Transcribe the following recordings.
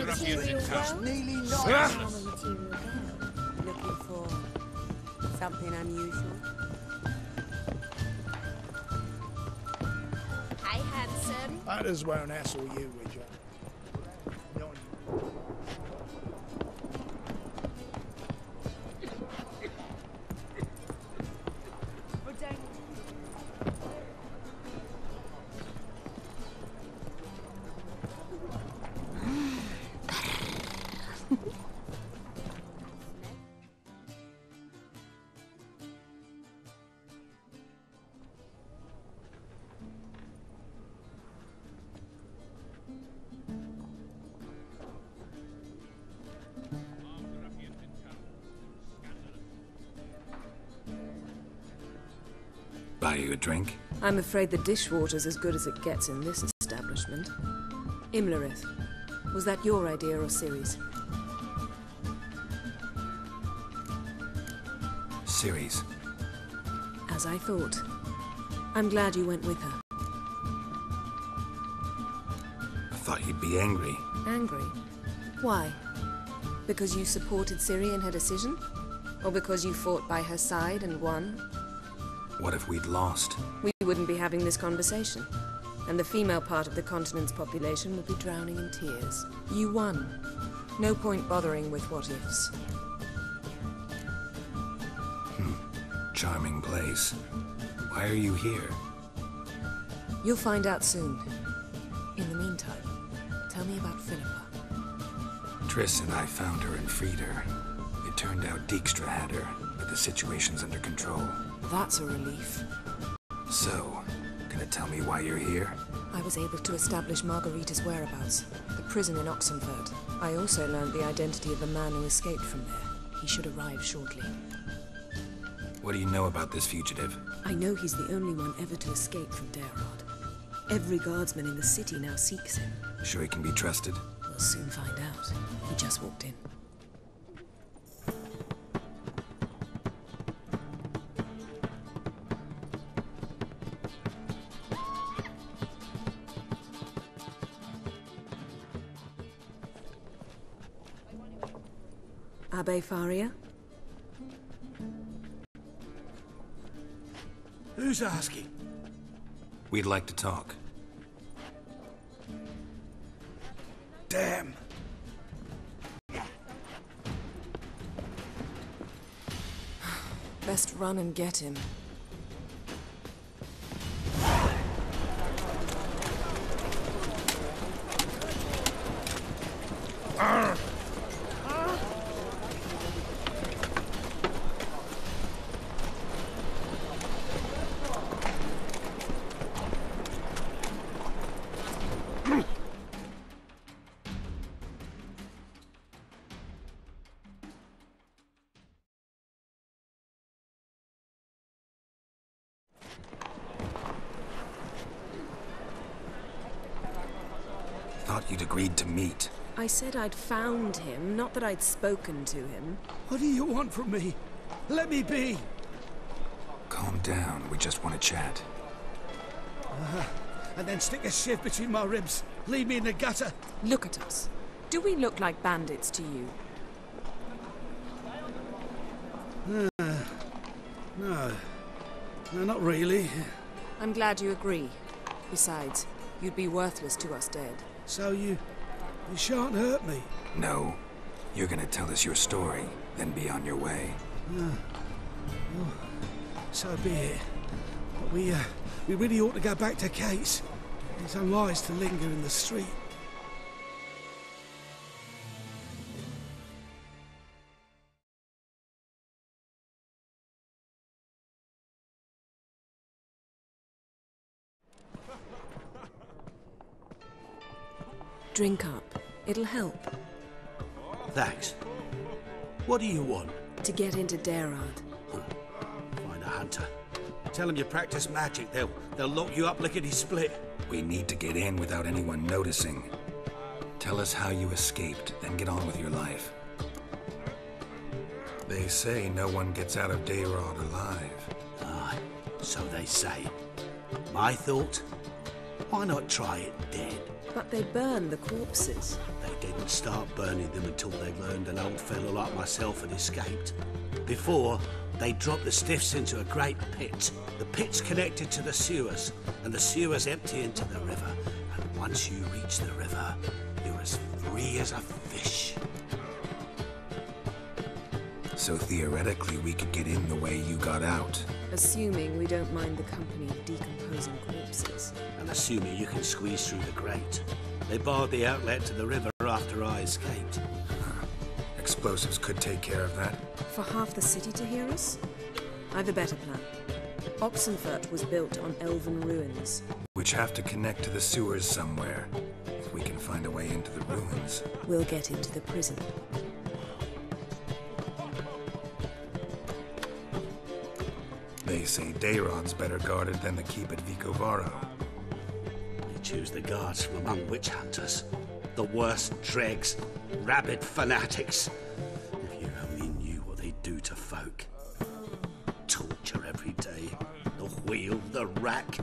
material well? Nearly not. Armor material well. Looking for something unusual? Hi, handsome. I just won't hassle you with you. Buy you a drink? I'm afraid the dishwater's as good as it gets in this establishment. Imlerith, was that your idea or Ciri's? Ciri's. As I thought. I'm glad you went with her. I thought you'd be angry. Angry? Why? Because you supported Ciri in her decision? Or because you fought by her side and won? What if we'd lost? We wouldn't be having this conversation. And the female part of the continent's population would be drowning in tears. You won. No point bothering with what-ifs. Charming place. Why are you here? You'll find out soon. In the meantime, tell me about Philippa. Triss and I found her and freed her. It turned out Dijkstra had her, but the situation's under control. That's a relief. So, gonna tell me why you're here? I was able to establish Margarita's whereabouts, the prison in Oxenford. I also learned the identity of a man who escaped from there. He should arrive shortly. What do you know about this fugitive? I know he's the only one ever to escape from Daerod. Every guardsman in the city now seeks him. Sure he can be trusted? We'll soon find out. He just walked in. Abbe Faria? Who's asking? We'd like to talk. Damn. Best run and get him. Thought you'd agreed to meet. I said I'd found him, not that I'd spoken to him. What do you want from me? Let me be. Calm down, we just want to chat. And then stick a shiv between my ribs. Leave me in the gutter. Look at us. Do we look like bandits to you? No. No, not really. I'm glad you agree. Besides, you'd be worthless to us dead. So you shan't hurt me. No. You're gonna tell us your story, then be on your way. Well, so be it. But we really ought to go back to Kate's. It's unwise to linger in the street. Drink up. It'll help. Thanks. What do you want? To get into Daerod. Find a hunter. Tell them you practice magic. They'll lock you up lickety-split. We need to get in without anyone noticing. Tell us how you escaped, then get on with your life. They say no one gets out of Daerod alive. Aye, so they say. My thought? Why not try it dead? But they burn the corpses. They didn't start burning them until they learned an old fellow like myself had escaped. Before, they dropped the stiffs into a great pit. The pit's connected to the sewers, and the sewers empty into the river. And once you reach the river, you're as free as a fish. So theoretically, we could get in the way you got out. Assuming we don't mind the company of decomposing corpses. And assuming you can squeeze through the grate. They barred the outlet to the river after I escaped. Explosives could take care of that. For half the city to hear us? I've a better plan. Oxenfurt was built on elven ruins. Which have to connect to the sewers somewhere. If we can find a way into the ruins. We'll get into the prison. They say Dayrod's better guarded than the keep at Vicovaro. They choose the guards from among witch hunters. The worst dregs, rabid fanatics. If you only knew what they do to folk. Torture every day. The wheel, the rack.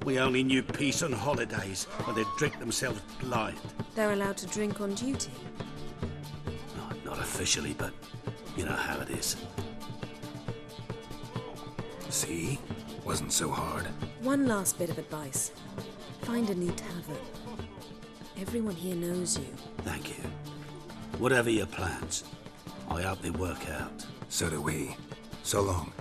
We only knew peace on holidays when they'd drink themselves blind. They're allowed to drink on duty? Not officially, but you know how it is. See? Wasn't so hard. One last bit of advice. Find a new tavern. Everyone here knows you. Thank you. Whatever your plans, I hope they work out. So do we. So long.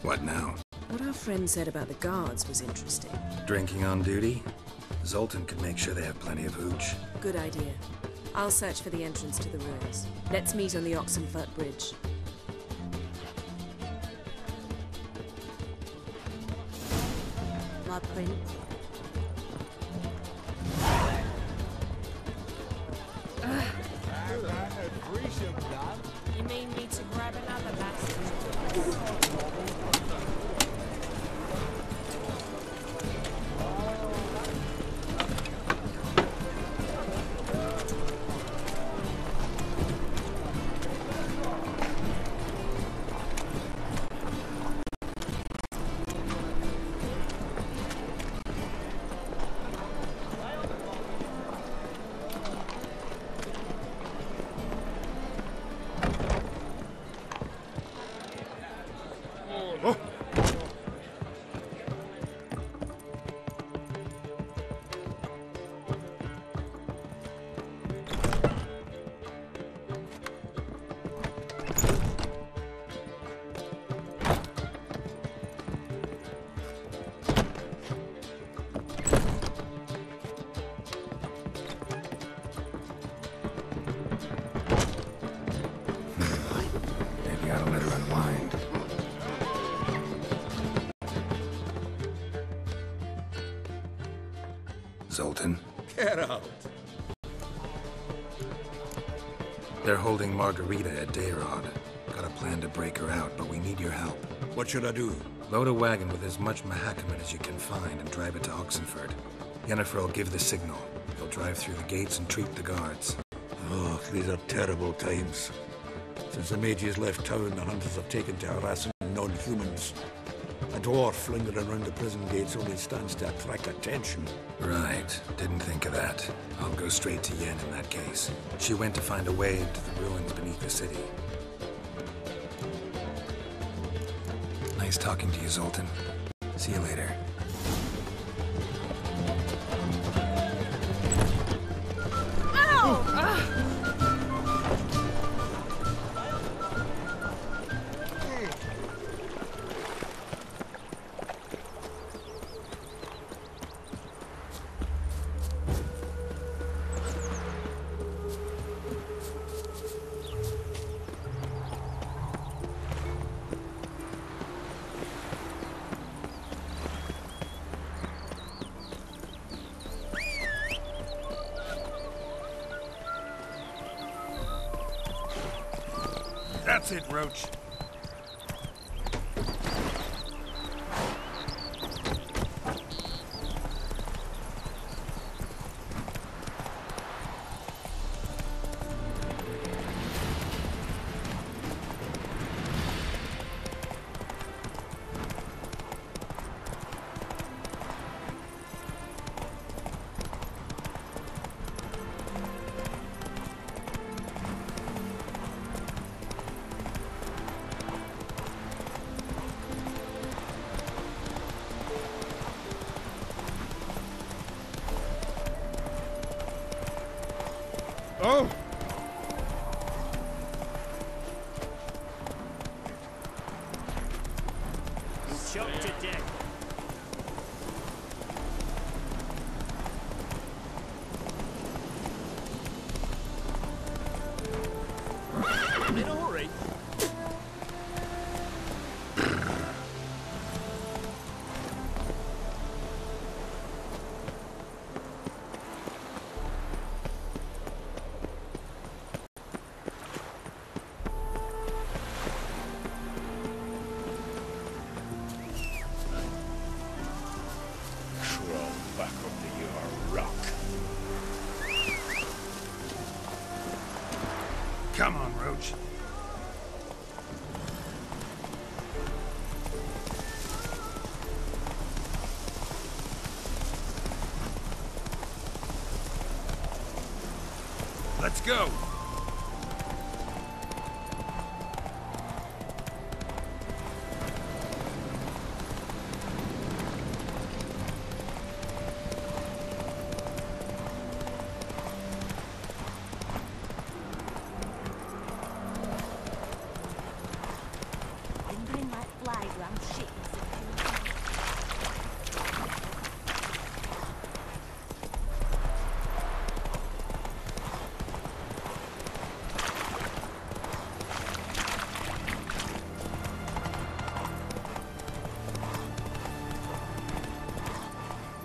What now? What our friend said about the guards was interesting. Drinking on duty? Zoltan could make sure they have plenty of hooch. Good idea. I'll search for the entrance to the ruins. Let's meet on the Oxenfurt Bridge. My prince. You mean me to grab another bastard? Zoltan. Get out. They're holding Margarita at Dayrod. Got a plan to break her out, but we need your help. What should I do? Load a wagon with as much Mahakaman as you can find and drive it to Oxenfurt. Yennefer will give the signal. They'll drive through the gates and treat the guards. Oh, these are terrible times. Since the mages left town, the hunters have taken to harassing non-humans. A dwarf lingering around the prison gates only stands to attract attention. Right. Didn't think of that. I'll go straight to Yen in that case. She went to find a way to the ruins beneath the city. Nice talking to you, Zoltan. See you later. That's it, Roach. Oh! Choked to death. I'm in a hurry. Come on, Roach. Let's go.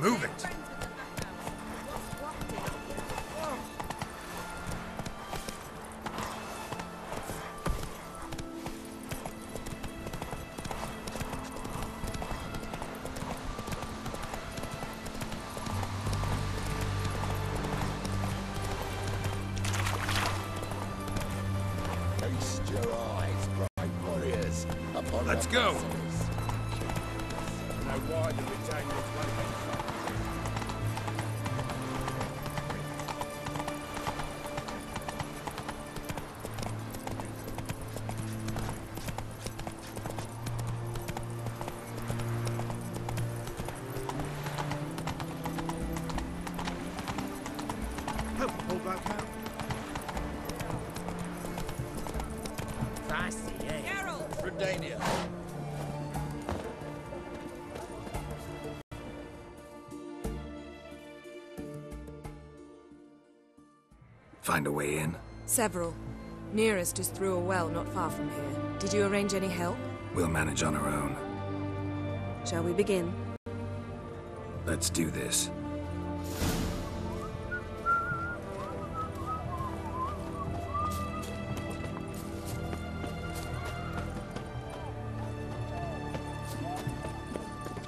Move it. Feast your eyes, brave warriors, upon Let's the go. masses. I know why the retainers won't. Help me pull back out. Feisty, eh? Redania. Find a way in. Several. Nearest is through a well not far from here. Did you arrange any help? We'll manage on our own. Shall we begin? Let's do this.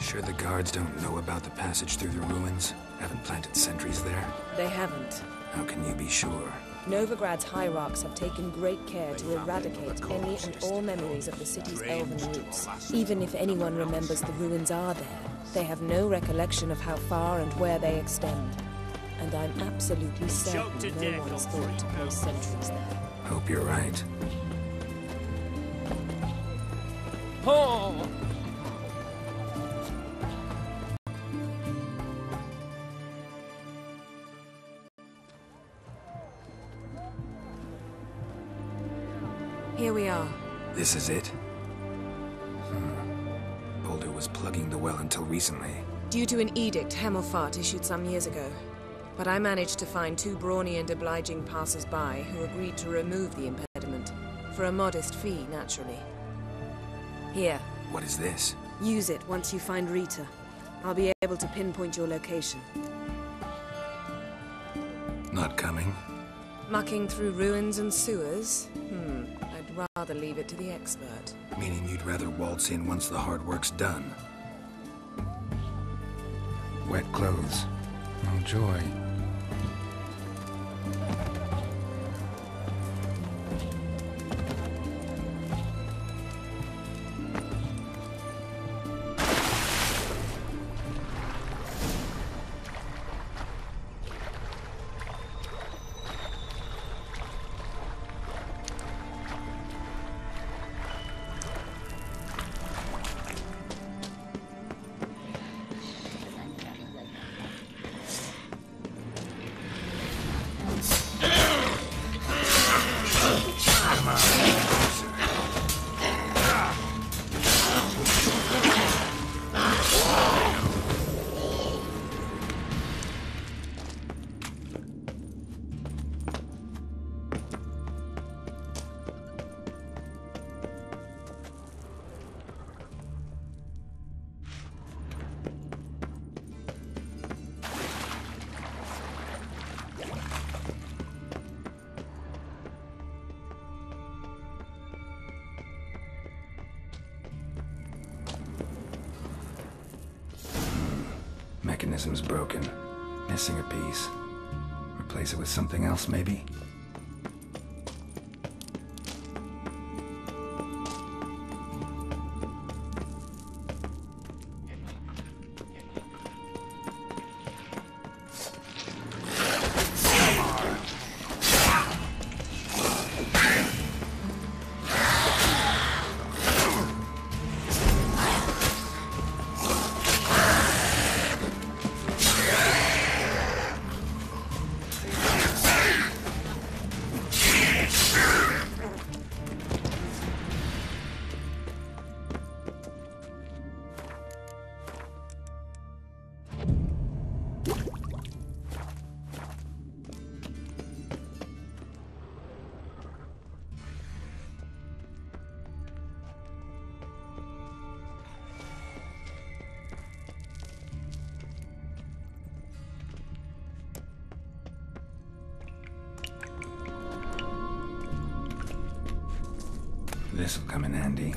Sure the guards don't know about the passage through the ruins? Haven't planted sentries there? They haven't. How can you be sure? Novigrad's hierarchs have taken great care to eradicate any and all memories of the city's elven roots. Even if anyone remembers the ruins are there, they have no recollection of how far and where they extend. And I'm absolutely certain no one's thought to place sentries there. Hope you're right. Oh! Here we are. This is it? Boulder was plugging the well until recently. Due to an edict Hemelfart issued some years ago. But I managed to find two brawny and obliging passers-by who agreed to remove the impediment. For a modest fee, naturally. Here, What is this? use it once you find Rita. I'll be able to pinpoint your location. Not coming? Mucking through ruins and sewers? I'd rather leave it to the expert. Meaning you'd rather waltz in once the hard work's done. Wet clothes. Oh, joy. mechanism's broken. Missing a piece. Replace it with something else, maybe? This'll come in handy.